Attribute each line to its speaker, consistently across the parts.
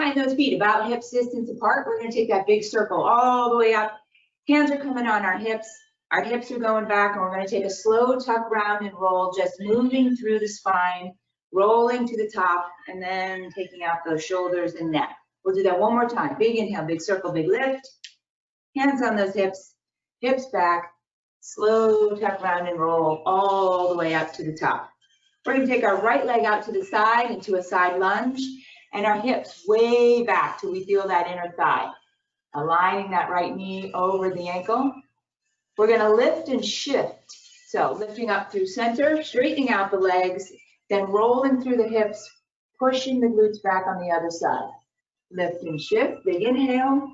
Speaker 1: Find those feet about hips distance apart. We're going to take that big circle all the way up. Hands are coming on our hips. Our hips are going back, and we're going to take a slow tuck, round, and roll, just moving through the spine, rolling to the top, and then taking out those shoulders and neck. We'll do that one more time. Big inhale, big circle, big lift. Hands on those hips, hips back, slow tuck, round, and roll all the way up to the top. We're going to take our right leg out to the side into a side lunge, and our hips way back till we feel that inner thigh. Aligning that right knee over the ankle. We're going to lift and shift. So lifting up through center, straightening out the legs, then rolling through the hips, pushing the glutes back on the other side. Lift and shift, big inhale,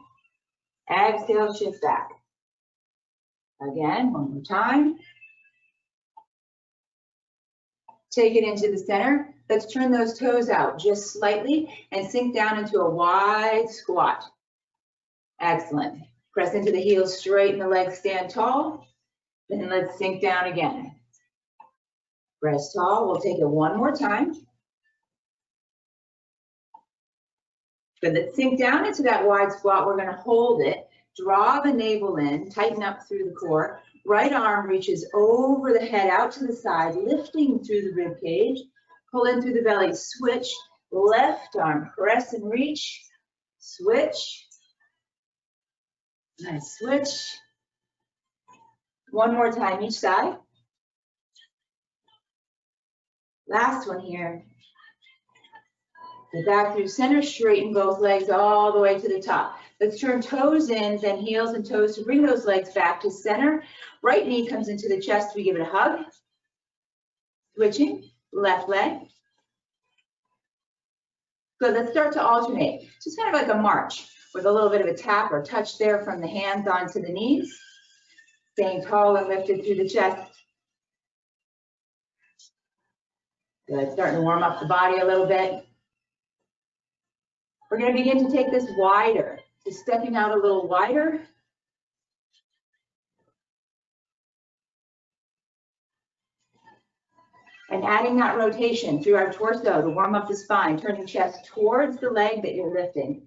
Speaker 1: exhale, shift back. Again, one more time. Take it into the center. Let's turn those toes out just slightly and sink down into a wide squat. Excellent. Press into the heels, straighten the legs, stand tall. Then let's sink down again. Press tall. We'll take it one more time. Good. Let's sink down into that wide squat. We're going to hold it. Draw the navel in, tighten up through the core. Right arm reaches over the head, out to the side, lifting through the rib cage. Pull in through the belly, switch. Left arm, press and reach. Switch. Nice, switch. One more time each side. Last one here. Go back through center, straighten both legs all the way to the top. Let's turn toes in, then heels and toes to bring those legs back to center. Right knee comes into the chest, we give it a hug. Switching, left leg. Good, let's start to alternate. Just kind of like a march with a little bit of a tap or touch there from the hands onto the knees. Staying tall and lifted through the chest. Good, starting to warm up the body a little bit. We're going to begin to take this wider. Just stepping out a little wider. And adding that rotation through our torso to warm up the spine, turning chest towards the leg that you're lifting.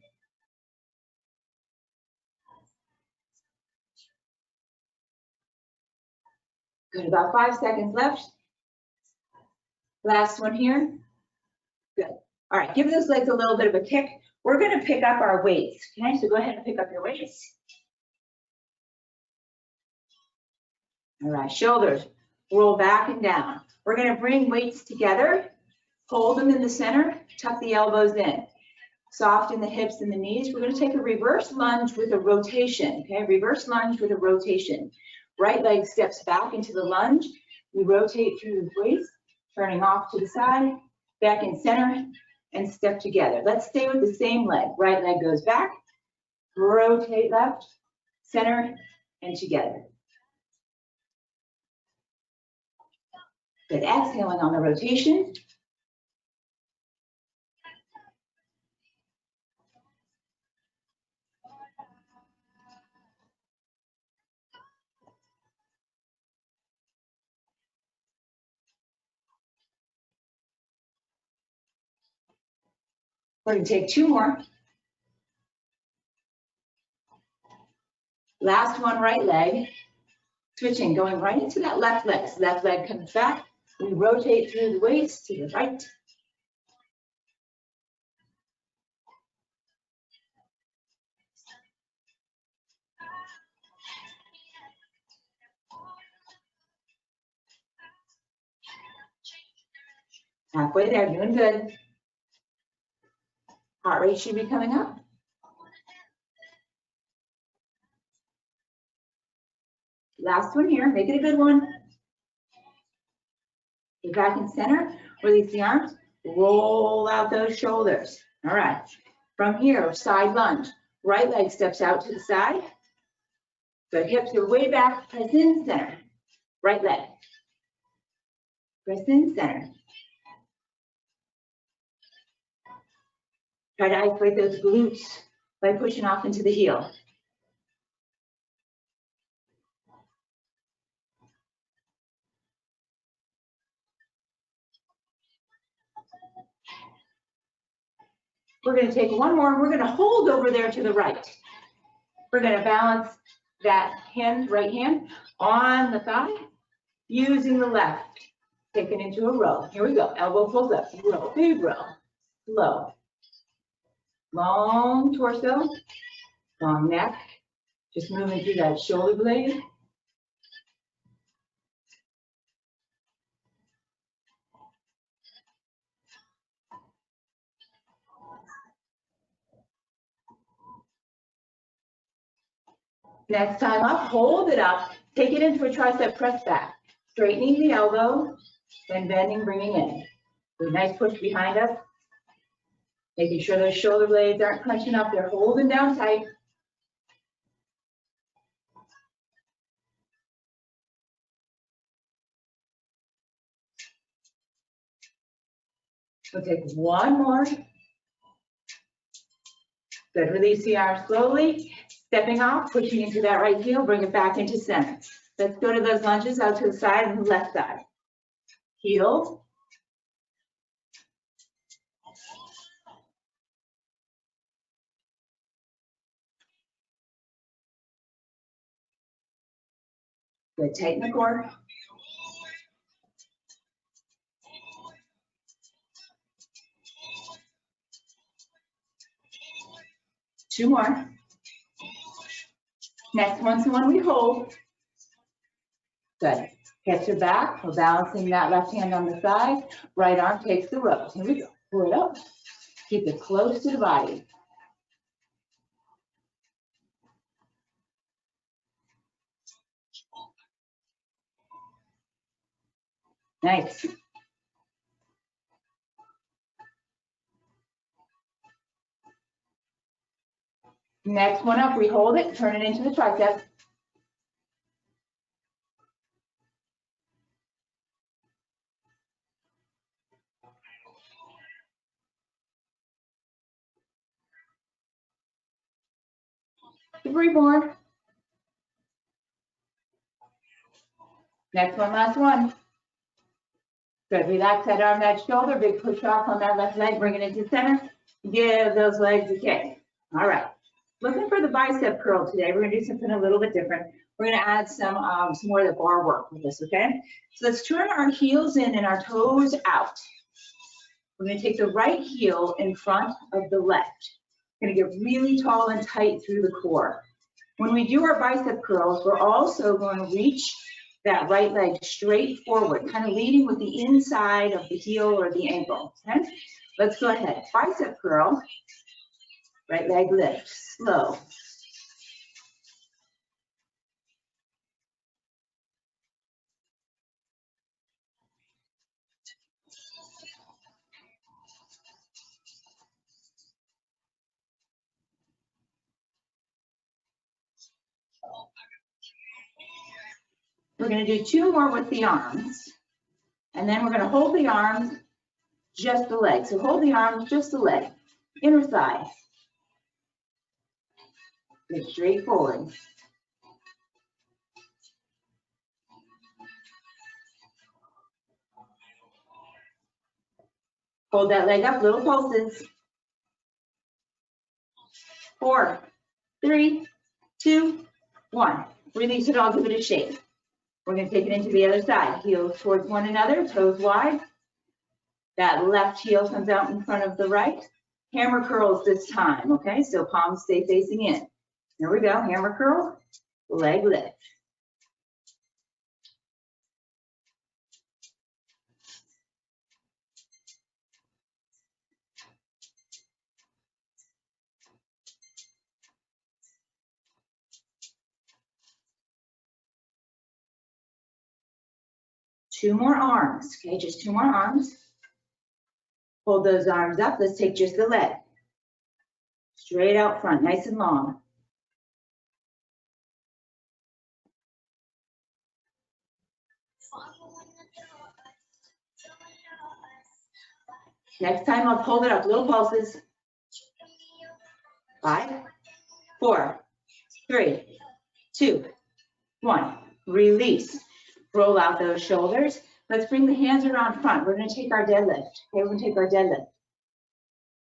Speaker 1: Good, about 5 seconds left. Last one here. Good. All right, give those legs a little bit of a kick. We're going to pick up our weights. Okay, so go ahead and pick up your weights. All right, shoulders roll back and down. We're going to bring weights together, hold them in the center, tuck the elbows in. Soften the hips and the knees. We're going to take a reverse lunge with a rotation. Okay, reverse lunge with a rotation. Right leg steps back into the lunge. We rotate through the waist, turning off to the side, back in center, and step together. Let's stay with the same leg. Right leg goes back, rotate left, center, and together. Good, exhaling on the rotation. We're going to take 2 more. Last one, right leg. Switching, going right into that left leg. So left leg comes back. We rotate through the waist to the right. Halfway there, doing good. Heart rate should be coming up. Last one here, make it a good one. Get back in center, release the arms, roll out those shoulders. All right, from here, side lunge. Right leg steps out to the side. The hips are way back, press in center. Right leg. Press in center. Try to isolate those glutes by pushing off into the heel. We're gonna take one more, and we're gonna hold over there to the right. We're gonna balance that hand, right hand, on the thigh, using the left. Take it into a row. Here we go. Elbow pulls up. Row, big row. Slow. Long torso, long neck. Just moving through that shoulder blade. Next time up, hold it up. Take it into a tricep press back. Straightening the elbow, then bending, bringing in. A nice push behind us. Making sure those shoulder blades aren't crunching up. They're holding down tight. We'll take one more. Good, release the arms slowly. Stepping off, pushing into that right heel, bring it back into center. Let's go to those lunges out to the side and the left side. Heel. Good, tighten the core. Two more. Next one's the one we hold. Good. Hips are back. We're balancing that left hand on the side. Right arm takes the rows. Here we go. Pull it up. Keep it close to the body. Nice. Next one up, we hold it, turn it into the tricep. Three more. Next one, last one. Good, relax that arm, that shoulder, big push off on that left leg, bring it into center. Give those legs a kick. All right, looking for the bicep curl today. We're gonna do something a little bit different. We're gonna add some more of the bar work with this, okay? So let's turn our heels in and our toes out. We're gonna take the right heel in front of the left. We're gonna get really tall and tight through the core. When we do our bicep curls, we're also going to reach that right leg straight forward, kind of leading with the inside of the heel or the ankle, okay? Let's go ahead. Bicep curl, right leg lift, slow. We're going to do two more with the arms, and then we're going to hold the arms, just the leg. So hold the arms, just the leg, inner thigh. Get straight forward. Hold that leg up, little pulses. 4, 3, 2, 1. Release it all, give it a shake. We're going to take it into the other side. Heels towards one another, toes wide. That left heel comes out in front of the right. Hammer curls this time, okay? So palms stay facing in. Here we go, hammer curl, leg lift. Two more arms, okay? Just two more arms. Hold those arms up. Let's take just the leg. Straight out front, nice and long. Next time I'll hold it up, little pulses. 5, 4, 3, 2, 1. Release. Roll out those shoulders. Let's bring the hands around front. We're going to take our deadlift. Okay, we're going to take our deadlift.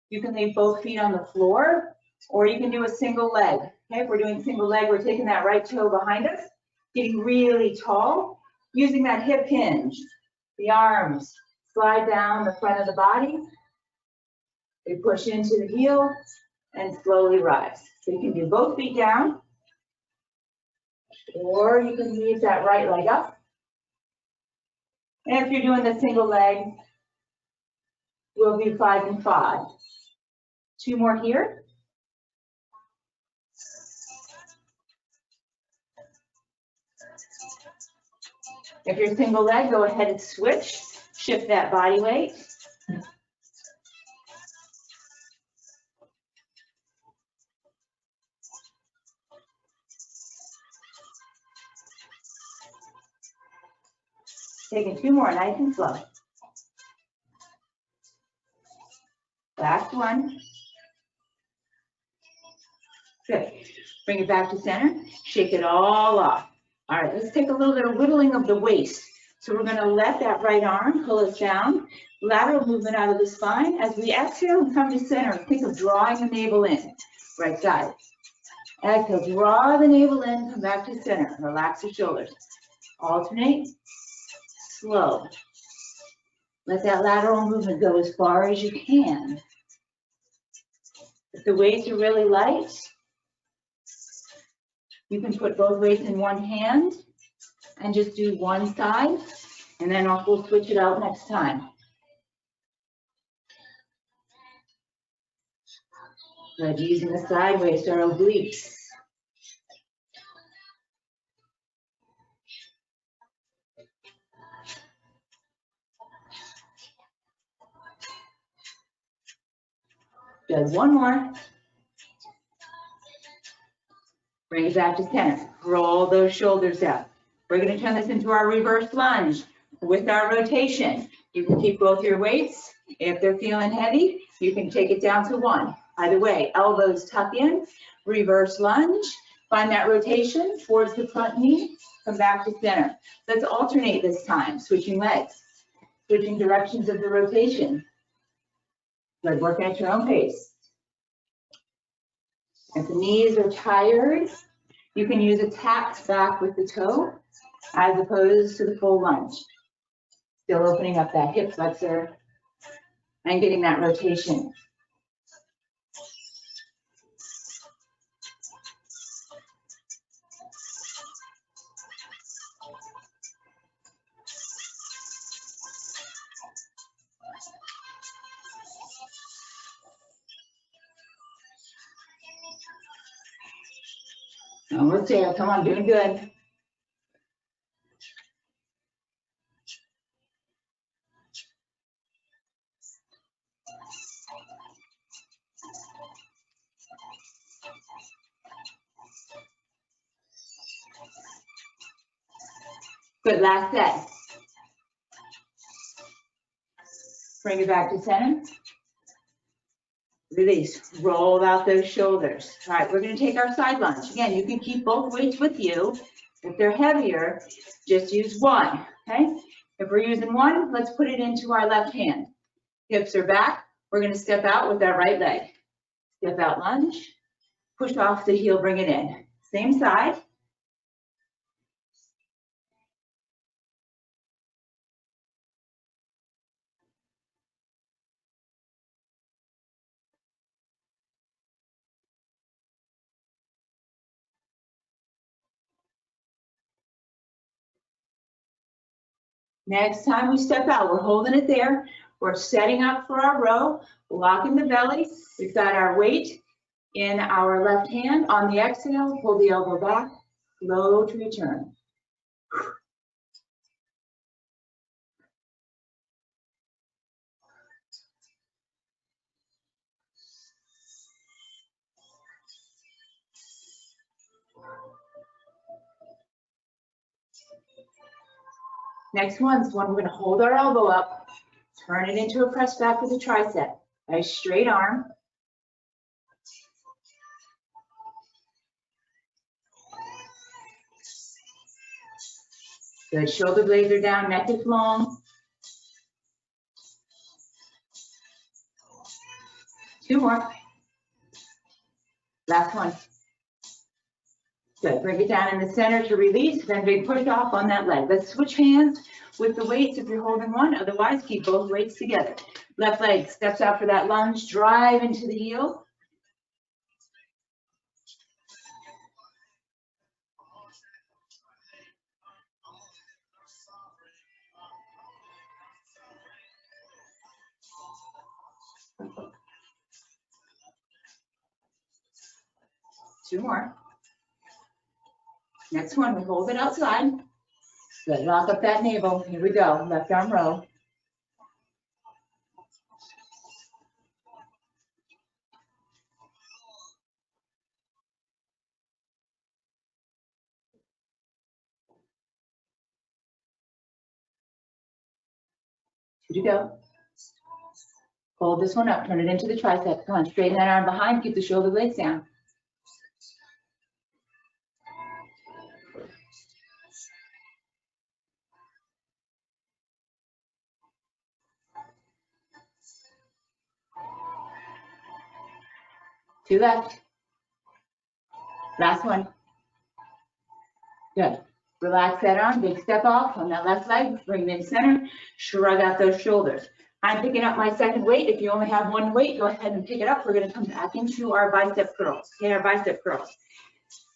Speaker 1: You can leave both feet on the floor, or you can do a single leg. Okay, if we're doing single leg, we're taking that right toe behind us, getting really tall, using that hip hinge. The arms slide down the front of the body. They push into the heel and slowly rise. So you can do both feet down, or you can leave that right leg up. And if you're doing the single leg, we'll do 5 and 5. 2 more here. If you're single leg, go ahead and switch. Shift that body weight. Taking 2 more, nice and slow. Last one. Good. Bring it back to center. Shake it all off. All right, let's take a little bit of whittling of the waist. So we're going to let that right arm pull us down. Lateral movement out of the spine. As we exhale and come to center, think of drawing the navel in. Right side. Exhale, draw the navel in, come back to center. Relax your shoulders. Alternate. Slow. Let that lateral movement go as far as you can. If the weights are really light, you can put both weights in one hand and just do one side, and then we'll switch it out next time. Good, using the side waist or obliques. Good, one more. Bring it back to center. Roll those shoulders up. We're going to turn this into our reverse lunge with our rotation. You can keep both your weights. If they're feeling heavy, you can take it down to 1. Either way, elbows tuck in, reverse lunge. Find that rotation towards the front knee. Come back to center. Let's alternate this time, switching legs, switching directions of the rotation. Good, work at your own pace. If the knees are tired, you can use a taps back with the toe as opposed to the full lunge. Still opening up that hip flexor and getting that rotation. Almost there, come on, doing good. Good, last set. Bring it back to center. Release, roll out those shoulders. All right, we're gonna take our side lunge. Again, you can keep both weights with you. If they're heavier, just use one, okay? If we're using one, let's put it into our left hand. Hips are back. We're gonna step out with our right leg. Step out lunge, push off the heel, bring it in. Same side. Next time we step out, we're holding it there. We're setting up for our row, locking the belly. We've got our weight in our left hand. On the exhale, pull the elbow back, slow to return. Next one's one we're gonna hold our elbow up, turn it into a press back with a tricep. Nice straight arm. Good, shoulder blades are down, neck is long. 2 more. Last one. Good, bring it down in the center to release, then big push off on that leg. Let's switch hands with the weights if you're holding one, otherwise keep both weights together. Left leg steps out for that lunge, drive into the heel. Two more. Next one, we hold it outside. Good, lock up that navel. Here we go, left arm row. Two to go. Hold this one up, turn it into the tricep. Come on, straighten that arm behind, keep the shoulder blades down. Two left. Last one. Good. Relax that arm, big step off on that left leg, bring it in center, shrug out those shoulders. I'm picking up my second weight. If you only have one weight, go ahead and pick it up. We're gonna come back into our bicep curls. Okay, our bicep curls.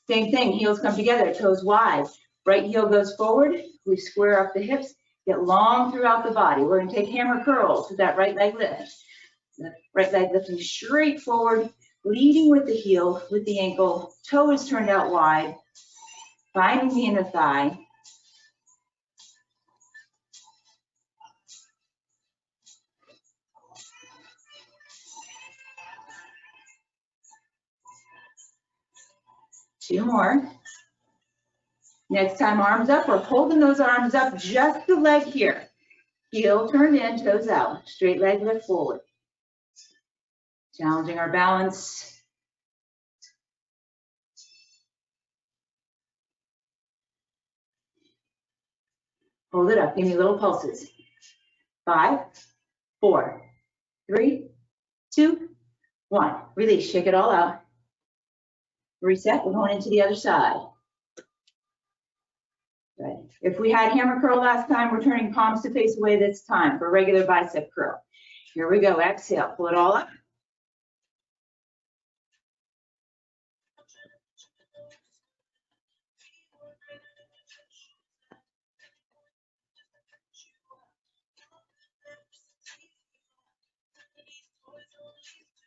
Speaker 1: Same thing, heels come together, toes wide. Right heel goes forward, we square up the hips, get long throughout the body. We're gonna take hammer curls with that right leg lift. Right leg lifting straight forward, leading with the heel, with the ankle, toe is turned out wide, finding the inner thigh. Two more. Next time, arms up. We're holding those arms up, just the leg here. Heel turned in, toes out. Straight leg lift forward. Challenging our balance. Hold it up. Give me little pulses. 5, 4, 3, 2, 1. Release. Shake it all out. Reset. We're going into the other side. Good. If we had hammer curl last time, we're turning palms to face away this time for regular bicep curl. Here we go. Exhale. Pull it all up.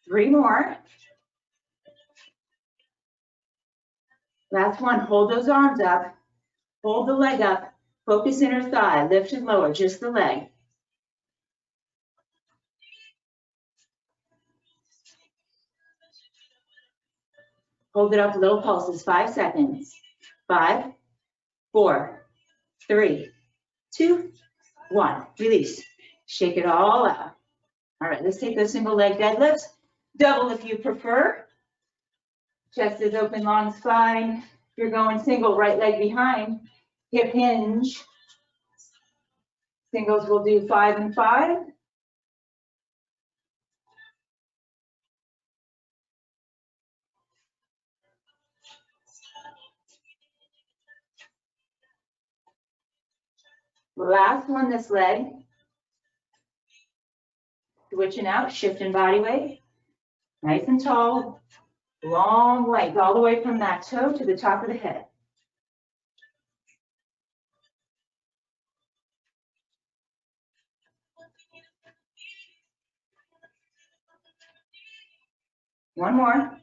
Speaker 1: Three more. Last one. Hold those arms up. Hold the leg up. Focus inner thigh. Lift and lower. Just the leg. Hold it up. Little pulses. 5 seconds. 5, 4, 3, 2, 1. Release. Shake it all out. All right, let's take those single leg deadlifts. Double if you prefer. Chest is open, long spine. If you're going single, right leg behind. Hip hinge. Singles will do 5 and 5. Last one, this leg. Switching out, shifting body weight. Nice and tall. Long length, all the way from that toe to the top of the head. One more.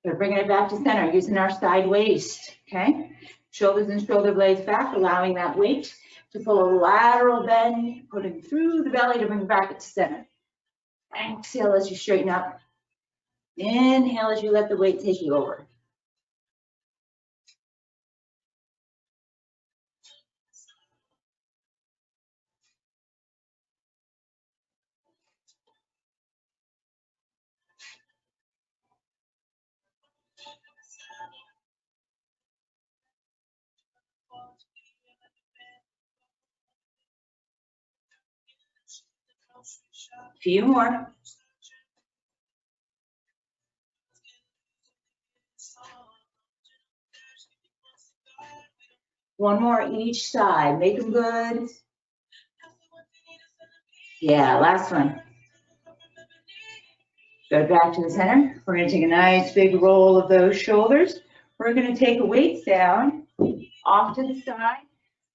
Speaker 1: We're bringing it back to center, using our side waist, okay? Shoulders and shoulder blades back, allowing that weight to pull a lateral bend, putting through the belly to bring it back to center. Exhale as you straighten up. Inhale as you let the weight take you over. Few more. One more each side. Make them good. Yeah, last one. Go back to the center. We're going to take a nice big roll of those shoulders. We're going to take the weights down off to the side.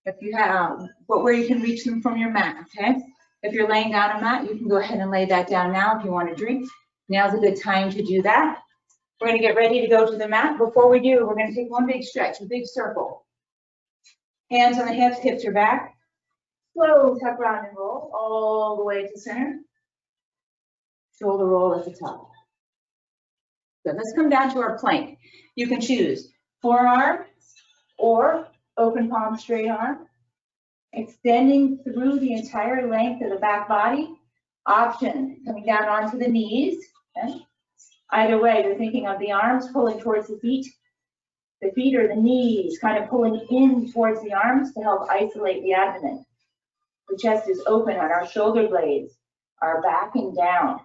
Speaker 1: If you have, where you can reach them from your mat, okay? If you're laying down a mat, you can go ahead and lay that down now if you want to drink. Now's a good time to do that. We're going to get ready to go to the mat. Before we do, we're going to take one big stretch, a big circle. Hands on the hips, hips are back. Slow tuck round and roll all the way to center. Shoulder roll at the top. Good. Let's come down to our plank. You can choose forearm or open palm, straight arm. Extending through the entire length of the back body. Option, coming down onto the knees. Okay? Either way, you're thinking of the arms pulling towards the feet or the knees kind of pulling in towards the arms to help isolate the abdomen. The chest is open on our shoulder blades, are backing down.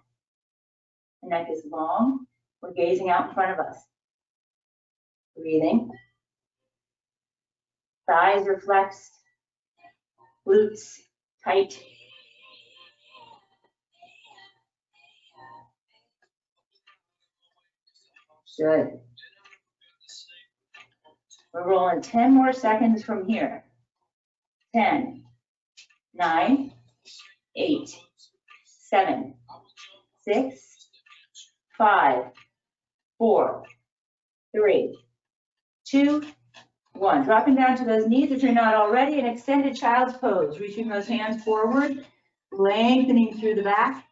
Speaker 1: The neck is long. We're gazing out in front of us. Breathing. Thighs are flexed. Glutes tight. Good. We're rolling 10 more seconds from here. 10, 9, 8, 7, 6, 5, 4, 3, 2, 1. Dropping down to those knees if you're not already. An extended child's pose. Reaching those hands forward, lengthening through the back.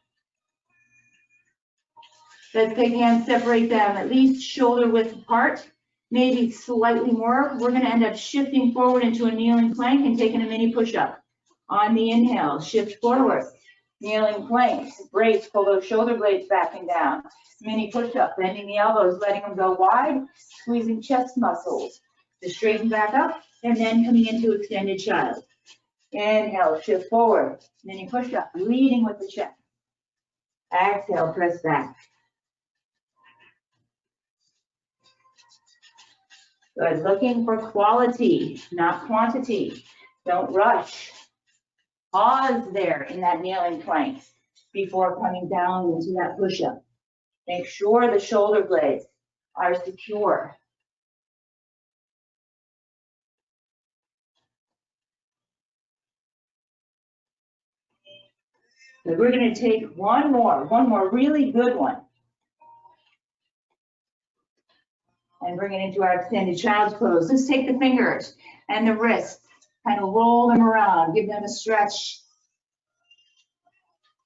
Speaker 1: Let's take hands, separate them at least shoulder width apart, maybe slightly more. We're going to end up shifting forward into a kneeling plank and taking a mini push-up. On the inhale, shift forward. Kneeling plank, brace, pull those shoulder blades back and down. Mini push-up, bending the elbows, letting them go wide, squeezing chest muscles to straighten back up, and then coming into extended child. Inhale, shift forward, mini push-up, leading with the chest. Exhale, press back. Good, looking for quality, not quantity. Don't rush. Pause there in that kneeling plank before coming down into that push-up. Make sure the shoulder blades are secure. So we're going to take one more really good one. And bring it into our extended child's pose. Let's take the fingers and the wrists, kind of roll them around, give them a stretch.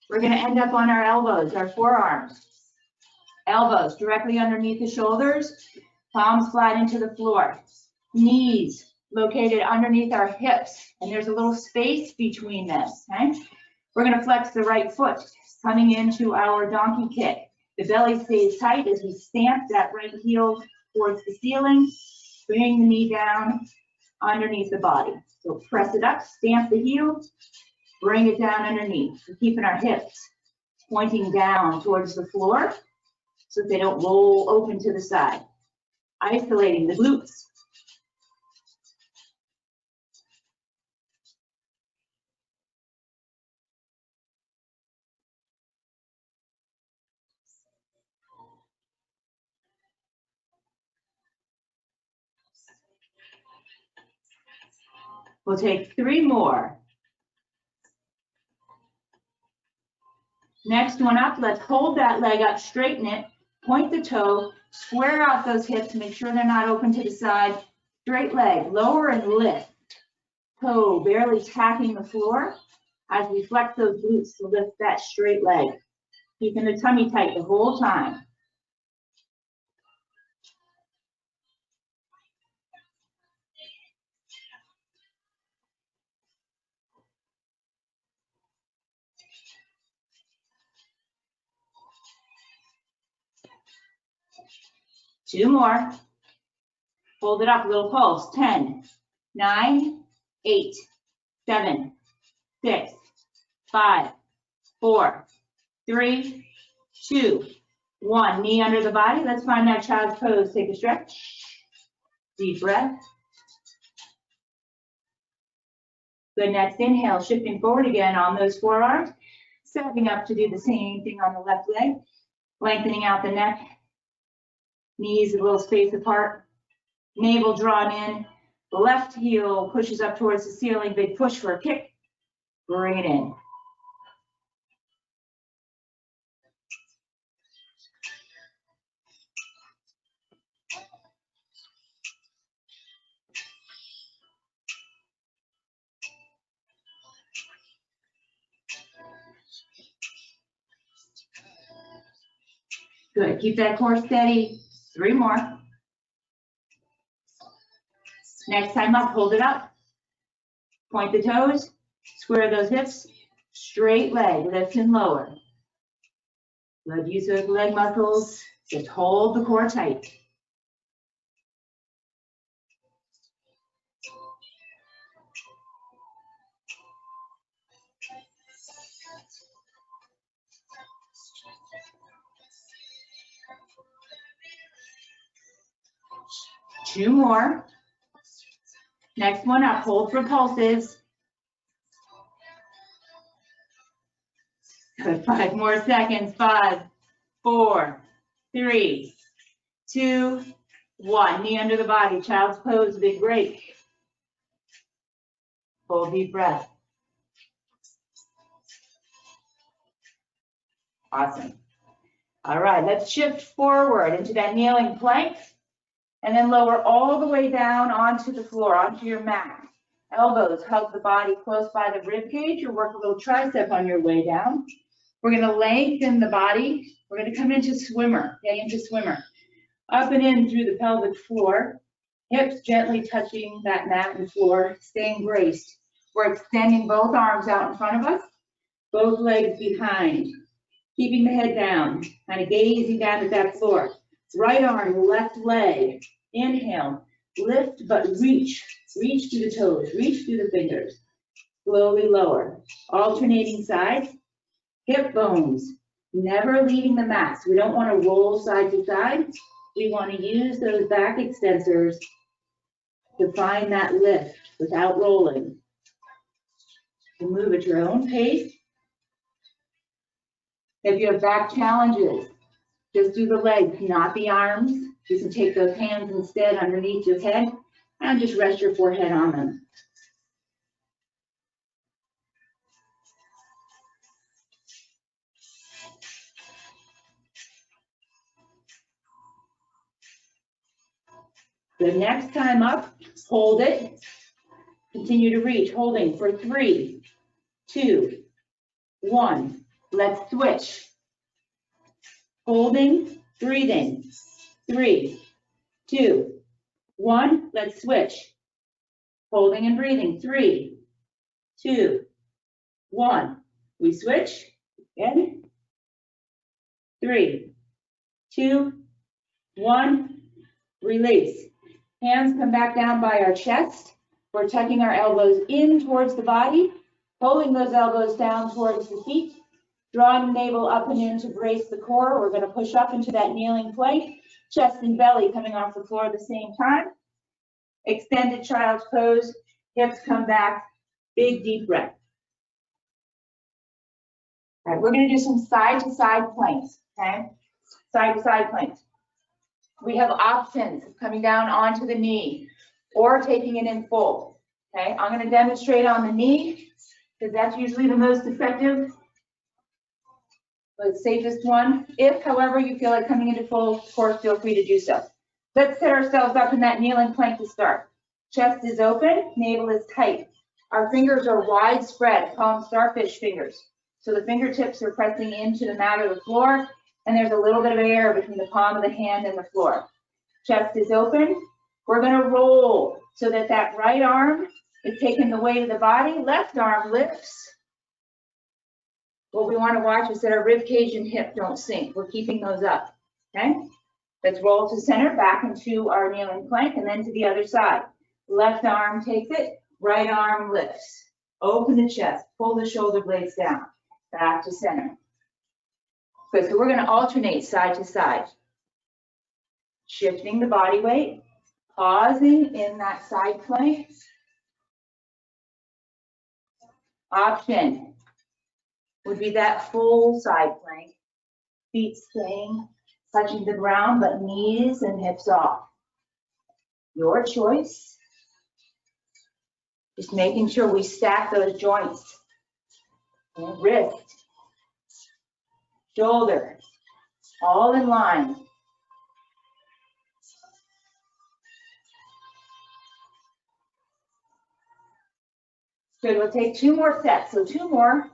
Speaker 1: We're going to end up on our elbows, our forearms. Elbows directly underneath the shoulders, palms flat into the floor. Knees located underneath our hips, and there's a little space between this, okay? We're going to flex the right foot, coming into our donkey kick. The belly stays tight as we stamp that right heel towards the ceiling, bring the knee down underneath the body. So press it up, stamp the heel, bring it down underneath. We're keeping our hips pointing down towards the floor so that they don't roll open to the side. Isolating the glutes. We'll take 3 more. Next one up, let's hold that leg up, straighten it, point the toe, square out those hips, make sure they're not open to the side. Straight leg, lower and lift. Toe barely tapping the floor as we flex those glutes to lift that straight leg. Keeping the tummy tight the whole time. Two more. Hold it up, little pulse. 10, 9, 8, 7, 6, 5, 4, 3, 2, 1. Knee under the body. Let's find that child's pose. Take a stretch. Deep breath. Good. Next inhale, shifting forward again on those forearms. Stepping up to do the same thing on the left leg. Lengthening out the neck. Knees a little space apart. Navel drawn in. The left heel pushes up towards the ceiling. Big push for a kick. Bring it in. Good. Keep that core steady. 3 more. Next time up, hold it up. Point the toes. Square those hips. Straight leg. Lift and lower. Good use of leg muscles. Just hold the core tight. Two more. Next one up, hold for pulses. Good, 5 more seconds. 5, 4, 3, 2, 1. Knee under the body, child's pose, big break. Full deep breath. Awesome. All right, let's shift forward into that kneeling plank. And then lower all the way down onto the floor, onto your mat. Elbows hug the body close by the rib cage, or work a little tricep on your way down. We're going to lengthen the body. We're going to come into swimmer, okay, into swimmer. Up and in through the pelvic floor. Hips gently touching that mat and floor, staying braced. We're extending both arms out in front of us, both legs behind. Keeping the head down, kind of gazing down at that floor. Right arm, left leg. Inhale, lift, but reach. Reach through the toes, reach through the fingers. Slowly lower. Alternating sides. Hip bones, never leaving the mat. So we don't want to roll side to side. We want to use those back extensors to find that lift without rolling. You move at your own pace. If you have back challenges, just do the legs, not the arms. You can take those hands instead underneath your head and just rest your forehead on them. The next time up, hold it. Continue to reach, holding for 3, 2, 1. Let's switch. Holding, breathing. 3, 2, 1. Let's switch. Holding and breathing. 3, 2, 1. We switch. Again. 3, 2, 1. Release. Hands come back down by our chest. We're tucking our elbows in towards the body, pulling those elbows down towards the feet, drawing the navel up and in to brace the core. We're going to push up into that kneeling plank, chest and belly coming off the floor at the same time. Extended child's pose, hips come back, big deep breath. All right, we're going to do some side-to-side planks, okay? Side-to-side planks. We have options of coming down onto the knee or taking it in full, okay? I'm going to demonstrate on the knee because that's usually the most effective, the safest one. If, however, you feel like coming into full, of course, feel free to do so. Let's set ourselves up in that kneeling plank to start. Chest is open, navel is tight. Our fingers are widespread, call them starfish fingers. So the fingertips are pressing into the mat or the floor, and there's a little bit of air between the palm of the hand and the floor. Chest is open. We're going to roll so that that right arm is taking the weight of the body. Left arm lifts. What we want to watch is that our rib cage and hip don't sink. We're keeping those up, okay? Let's roll to center, back into our kneeling plank, and then to the other side. Left arm takes it, right arm lifts. Open the chest, pull the shoulder blades down. back to center. Good, so we're gonna alternate side to side. Shifting the body weight, pausing in that side plank. Option would be that full side plank. Feet staying, touching the ground, but knees and hips off. Your choice. Just making sure we stack those joints. And wrist, shoulder, all in line. Good, we'll take 2 more sets, so 2 more.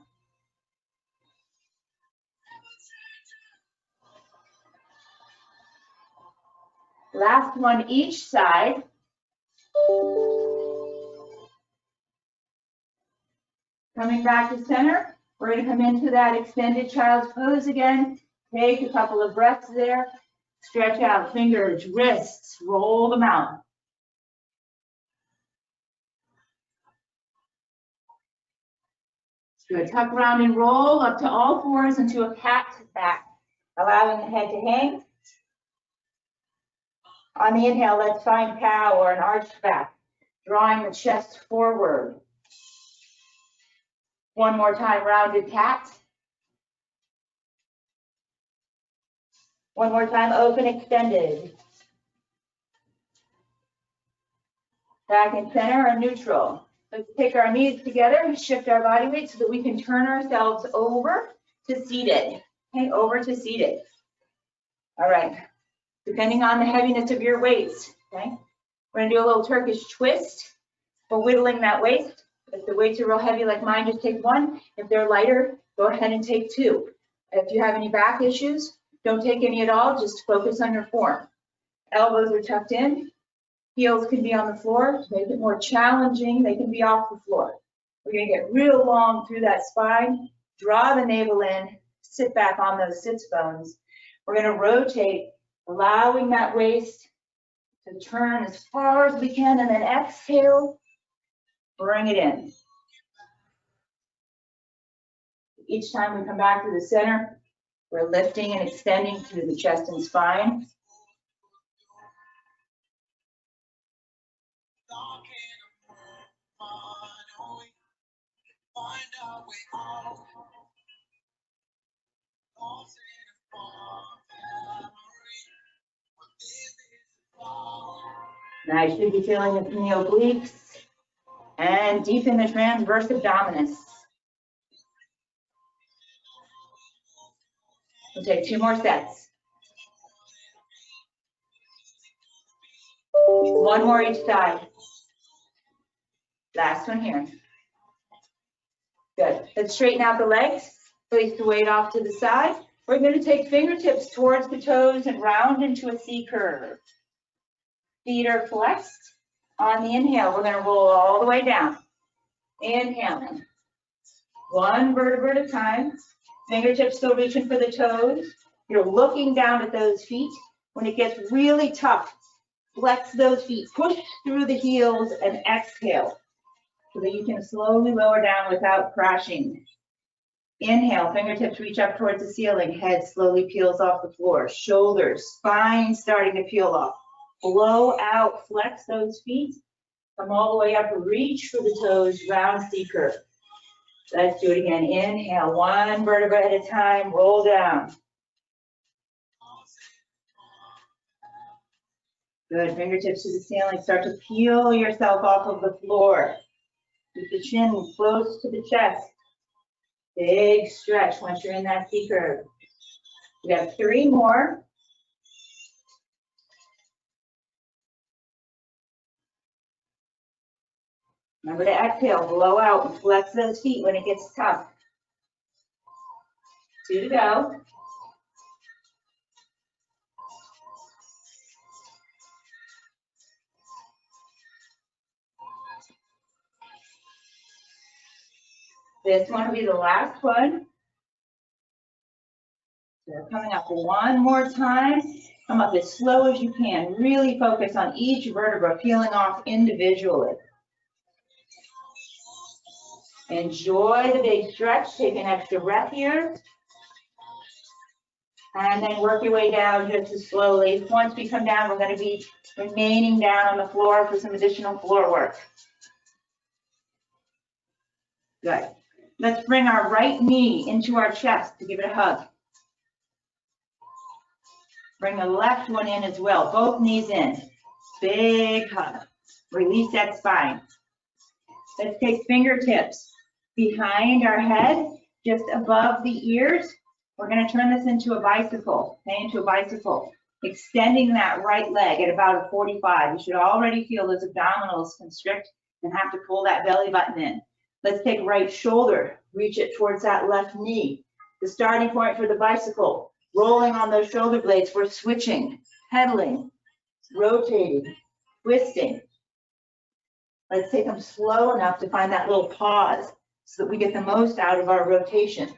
Speaker 1: Last one each side. Coming back to center, we're going to come into that extended child's pose again. Take a couple of breaths there. Stretch out fingers, wrists, roll them out. Good, tuck around and roll up to all fours into a cat back, allowing the head to hang. On the inhale, let's find cow or an arched back, drawing the chest forward. One more time, rounded cat. One more time, open, extended. Back in center or neutral. Let's take our knees together and shift our body weight so that we can turn ourselves over to seated. Okay, over to seated. All right. Depending on the heaviness of your weights, okay? We're gonna do a little Turkish twist. We're whittling that waist. If the weights are real heavy like mine, just take 1. If they're lighter, go ahead and take 2. If you have any back issues, don't take any at all, just focus on your form. Elbows are tucked in, heels can be on the floor. To make it more challenging, they can be off the floor. We're gonna get real long through that spine, draw the navel in, sit back on those sits bones. We're gonna rotate, allowing that waist to turn as far as we can, and then exhale, bring it in. Each time we come back to the center, we're lifting and extending through the chest and spine. Now you should be feeling it in the obliques and deep in the transverse abdominis. We'll take 2 more sets. 1 more each side. Last one here. Good. Let's straighten out the legs. Place the weight off to the side. We're going to take fingertips towards the toes and round into a C curve. Feet are flexed. On the inhale, we're going to roll all the way down. Inhaling. 1 vertebra at a time. Fingertips still reaching for the toes. You're looking down at those feet. When it gets really tough, flex those feet. Push through the heels and exhale so that you can slowly lower down without crashing. Inhale, fingertips reach up towards the ceiling. Head slowly peels off the floor. Shoulders, spine starting to peel off. Blow out, flex those feet. Come all the way up, reach for the toes, round C curve. Let's do it again. Inhale, 1 vertebra at a time, roll down. Good, fingertips to the ceiling. Start to peel yourself off of the floor. Keep the chin close to the chest. Big stretch once you're in that C curve. We have 3 more. Remember to exhale, blow out, and flex those feet when it gets tough. 2 to go. This one will be the last one. So we're coming up 1 more time. Come up as slow as you can. Really focus on each vertebra peeling off individually. Enjoy the big stretch. Take an extra breath here. And then work your way down just as slowly. Once we come down, we're going to be remaining down on the floor for some additional floor work. Good. Let's bring our right knee into our chest to give it a hug. Bring the left one in as well. Both knees in. Big hug. Release that spine. Let's take fingertips behind our head, just above the ears. We're going to turn this into a bicycle, okay, into a bicycle. Extending that right leg at about a 45. You should already feel those abdominals constrict and have to pull that belly button in. Let's take right shoulder, reach it towards that left knee. The starting point for the bicycle, rolling on those shoulder blades. We're switching, pedaling, rotating, twisting. Let's take them slow enough to find that little pause so that we get the most out of our rotation.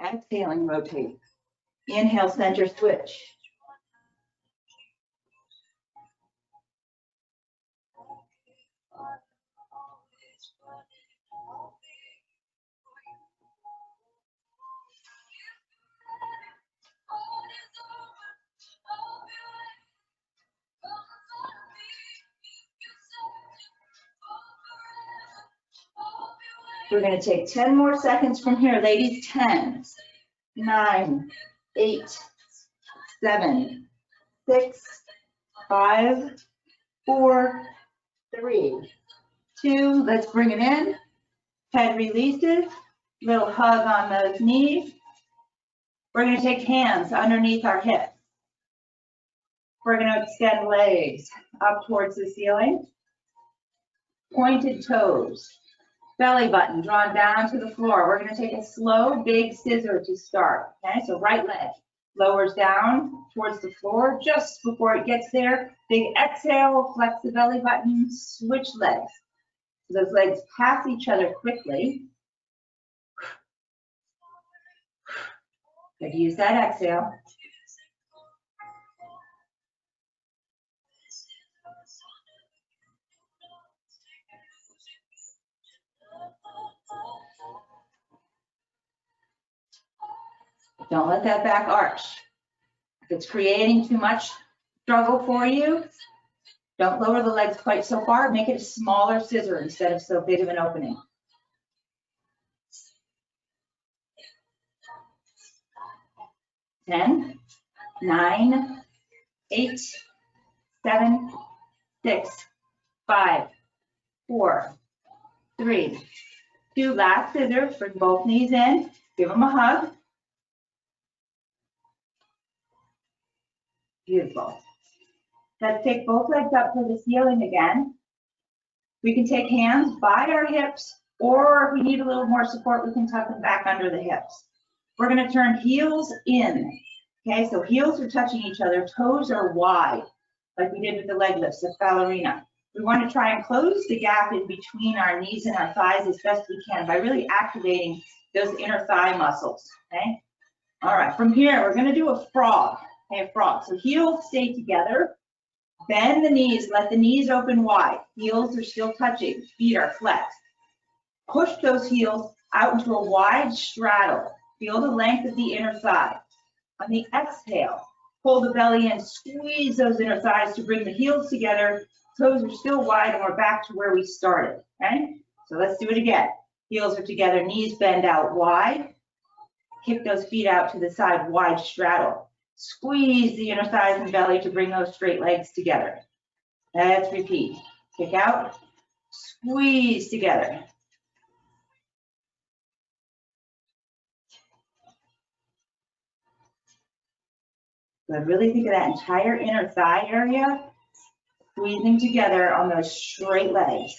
Speaker 1: Exhaling, rotate. Inhale, center switch. We're going to take 10 more seconds from here, ladies. 10, 9, 8, 7, 6, 5, 4, 3, 2. Let's bring it in. Head releases. Little hug on those knees. We're going to take hands underneath our hips. We're going to extend legs up towards the ceiling. Pointed toes. Belly button drawn down to the floor. We're going to take a slow, big scissor to start. Okay, so right leg lowers down towards the floor just before it gets there. Big exhale, flex the belly button, switch legs. So those legs pass each other quickly. Good, use that exhale. Don't let that back arch. If it's creating too much struggle for you, don't lower the legs quite so far. Make it a smaller scissor instead of so big of an opening. 10, 9, 8, 7, 6, 5, 4, 3, 2. Last scissor. Bring both knees in. Give them a hug. Beautiful. Let's take both legs up to the ceiling again. We can take hands by our hips, or if we need a little more support, we can tuck them back under the hips. We're going to turn heels in. Okay, so heels are touching each other, toes are wide, like we did with the leg lifts, the ballerina. We want to try and close the gap in between our knees and our thighs as best we can by really activating those inner thigh muscles. Okay. All right, from here, we're going to do a frog. Okay, a frog. So heels stay together. Bend the knees, let the knees open wide. Heels are still touching, feet are flexed. Push those heels out into a wide straddle. Feel the length of the inner thigh. On the exhale, pull the belly in, squeeze those inner thighs to bring the heels together. Toes are still wide and we're back to where we started, okay? So let's do it again. Heels are together, knees bend out wide. Kick those feet out to the side, wide straddle. Squeeze the inner thighs and belly to bring those straight legs together. Let's repeat. Kick out, squeeze together. Good. Really think of that entire inner thigh area squeezing together on those straight legs.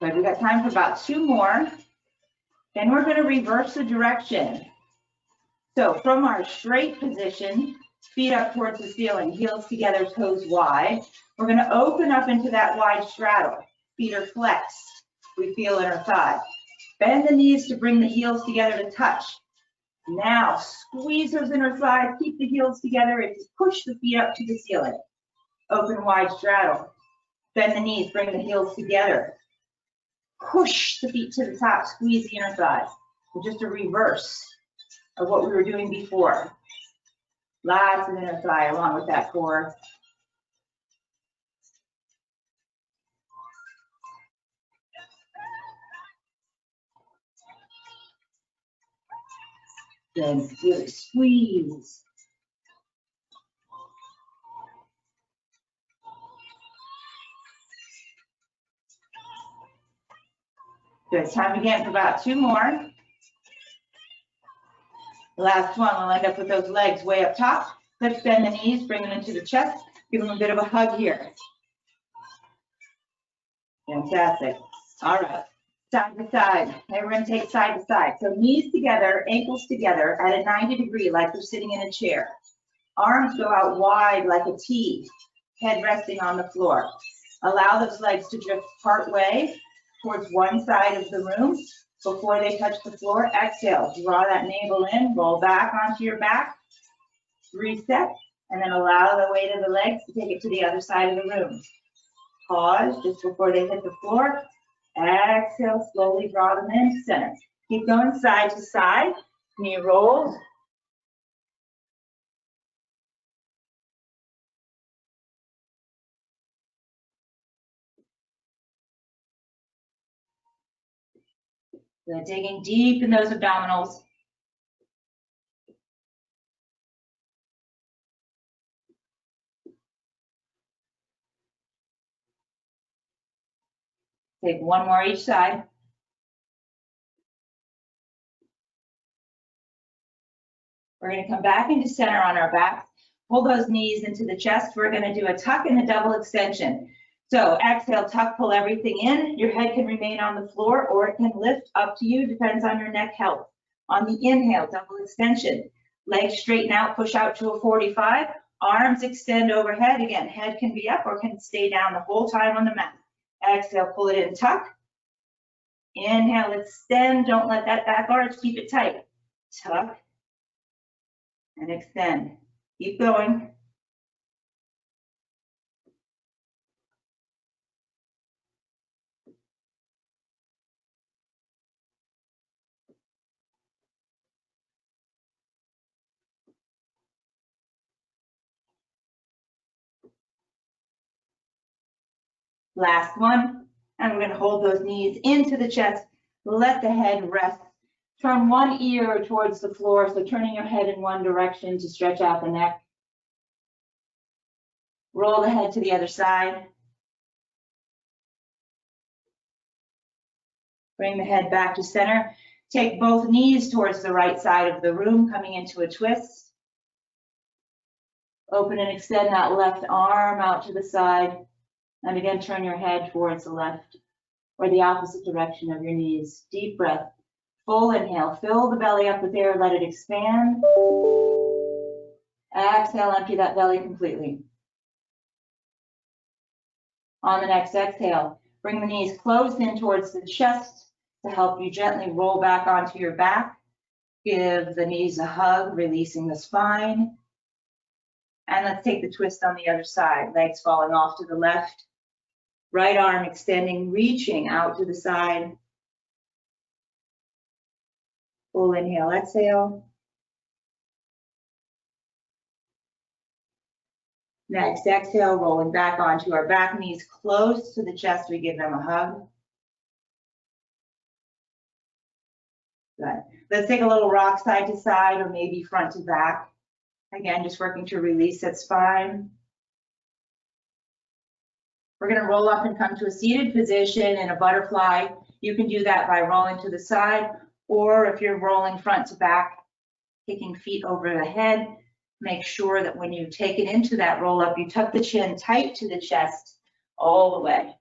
Speaker 1: Good. We've got time for about 2 more. Then we're going to reverse the direction. So from our straight position, feet up towards the ceiling, heels together, toes wide. We're going to open up into that wide straddle. Feet are flexed. We feel inner thigh. Bend the knees to bring the heels together to touch. Now, squeeze those inner thighs, keep the heels together, and just push the feet up to the ceiling. Open wide straddle. Bend the knees, bring the heels together. Push the feet to the top, squeeze the inner thighs. Just a reverse of what we were doing before. Lots of inner thigh along with that core. Then really squeeze. Good, time again for about 2 more. The last one, we'll end up with those legs way up top. Let's bend the knees, bring them into the chest. Give them a bit of a hug here. Fantastic. All right, side to side. Okay, we're gonna take side to side. So knees together, ankles together at a 90 degree, like we're sitting in a chair. Arms go out wide like a T, head resting on the floor. Allow those legs to drift part way towards one side of the room before they touch the floor. Exhale, draw that navel in, roll back onto your back, reset, and then allow the weight of the legs to take it to the other side of the room. Pause just before they hit the floor. Exhale, slowly draw them in, center. Keep going side to side, knee rolls. Good, digging deep in those abdominals. Take 1 more each side. We're going to come back into center on our back. Pull those knees into the chest. We're going to do a tuck and a double extension. So exhale, tuck, pull everything in. Your head can remain on the floor or it can lift, up to you, depends on your neck health. On the inhale, double extension. Legs straighten out, push out to a 45. Arms extend overhead. Again, head can be up or can stay down the whole time on the mat. Exhale, pull it in, tuck. Inhale, extend. Don't let that back arch, keep it tight. Tuck and extend. Keep going. Last one, and we're going to hold those knees into the chest. Let the head rest. Turn one ear towards the floor, so turning your head in one direction to stretch out the neck. Roll the head to the other side. Bring the head back to center. Take both knees towards the right side of the room, coming into a twist. Open and extend that left arm out to the side. And again, turn your head towards the left or the opposite direction of your knees. Deep breath, full inhale. Fill the belly up with air, let it expand. Exhale, empty that belly completely. On the next exhale, bring the knees close in towards the chest to help you gently roll back onto your back. Give the knees a hug, releasing the spine. And let's take the twist on the other side. Legs falling off to the left. Right arm extending, reaching out to the side. Full inhale, exhale. Next exhale, rolling back onto our back, knees close to the chest. We give them a hug. Good. Let's take a little rock side to side or maybe front to back. Again, just working to release that spine. We're going to roll up and come to a seated position in a butterfly. You can do that by rolling to the side, or if you're rolling front to back, kicking feet over the head. Make sure that when you take it into that roll up, you tuck the chin tight to the chest all the way.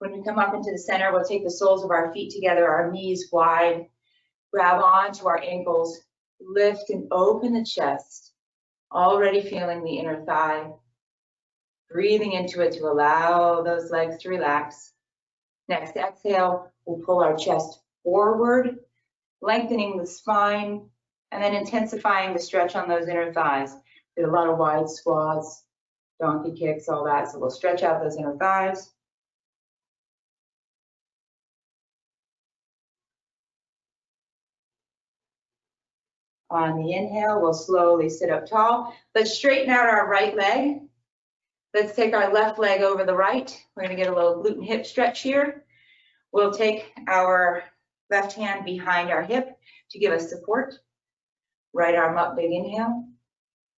Speaker 1: When we come up into the center, we'll take the soles of our feet together, our knees wide, grab onto our ankles, lift and open the chest, already feeling the inner thigh. Breathing into it to allow those legs to relax. Next exhale, we'll pull our chest forward, lengthening the spine, And then intensifying the stretch on those inner thighs. Did a lot of wide squats, donkey kicks, all that. So we'll stretch out those inner thighs. On the inhale, we'll slowly sit up tall. Let's straighten out our right leg. Let's take our left leg over the right. We're going to get a little glute and hip stretch here. We'll take our left hand behind our hip to give us support. Right arm up, big inhale.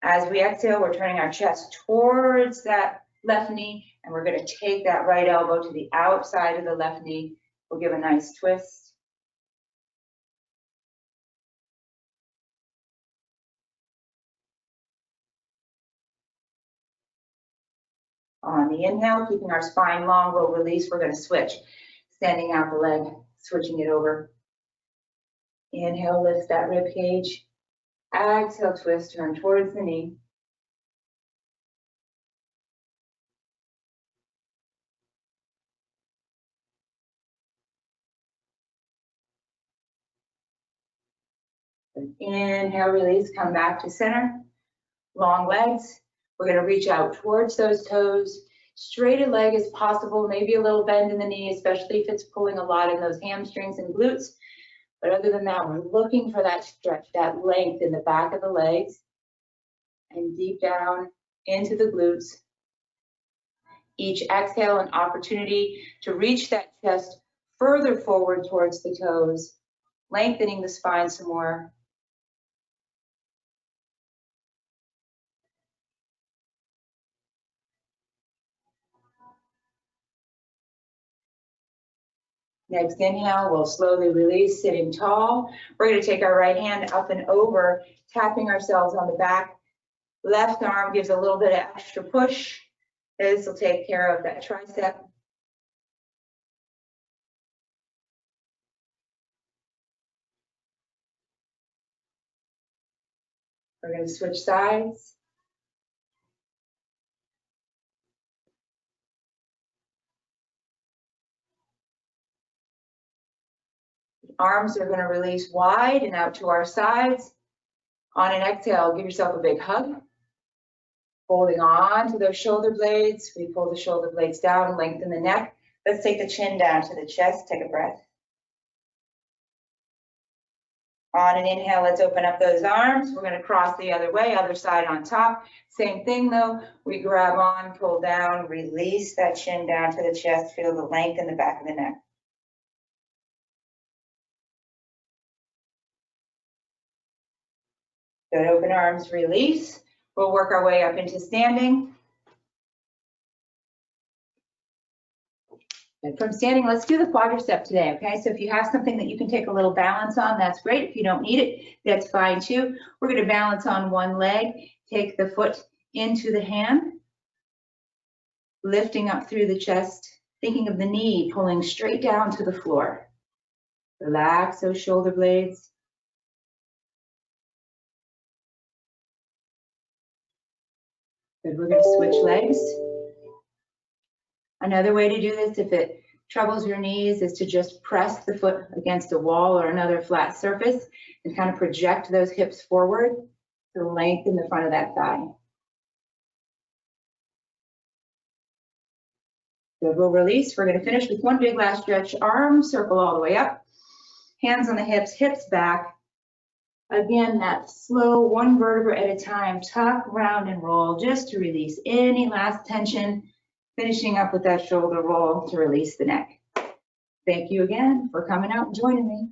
Speaker 1: As we exhale, we're turning our chest towards that left knee, and we're going to take that right elbow to the outside of the left knee. We'll give a nice twist. On the inhale, keeping our spine long, we'll release. We're going to switch, extending out the leg, switching it over. Inhale, lift that rib cage. Exhale, twist, turn towards the knee. Inhale, release, come back to center. Long legs. We're going to reach out towards those toes. Straight a leg as possible, maybe a little bend in the knee, especially if it's pulling a lot in those hamstrings and glutes. But other than that, we're looking for that stretch, that length in the back of the legs and deep down into the glutes. Each exhale, an opportunity to reach that chest further forward towards the toes, lengthening the spine some more. Next inhale, we'll slowly release, sitting tall. We're going to take our right hand up and over, tapping ourselves on the back. Left arm gives a little bit of extra push. This will take care of that tricep. We're going to switch sides. Arms are going to release wide and out to our sides. On an exhale, give yourself a big hug. Holding on to those shoulder blades. We pull the shoulder blades down, lengthen the neck. Let's take the chin down to the chest. Take a breath. On an inhale, let's open up those arms. We're going to cross the other way, other side on top. Same thing though. We grab on, pull down, release that chin down to the chest. Feel the length in the back of the neck. Good, open arms, release. We'll work our way up into standing. And from standing, let's do the quadricep today, okay? So if you have something that you can take a little balance on, that's great. If you don't need it, that's fine too. We're gonna balance on one leg, take the foot into the hand, lifting up through the chest, thinking of the knee pulling straight down to the floor. Relax those shoulder blades. Good, we're gonna switch legs. Another way to do this, if it troubles your knees, is to just press the foot against a wall or another flat surface and kind of project those hips forward to lengthen the front of that thigh. Good, we'll release. We're gonna finish with one big last stretch. Arms circle all the way up. Hands on the hips, hips back. Again, that slow, one vertebra at a time, tuck, round, and roll, just to release any last tension, finishing up with that shoulder roll to release the neck. Thank you again for coming out and joining me.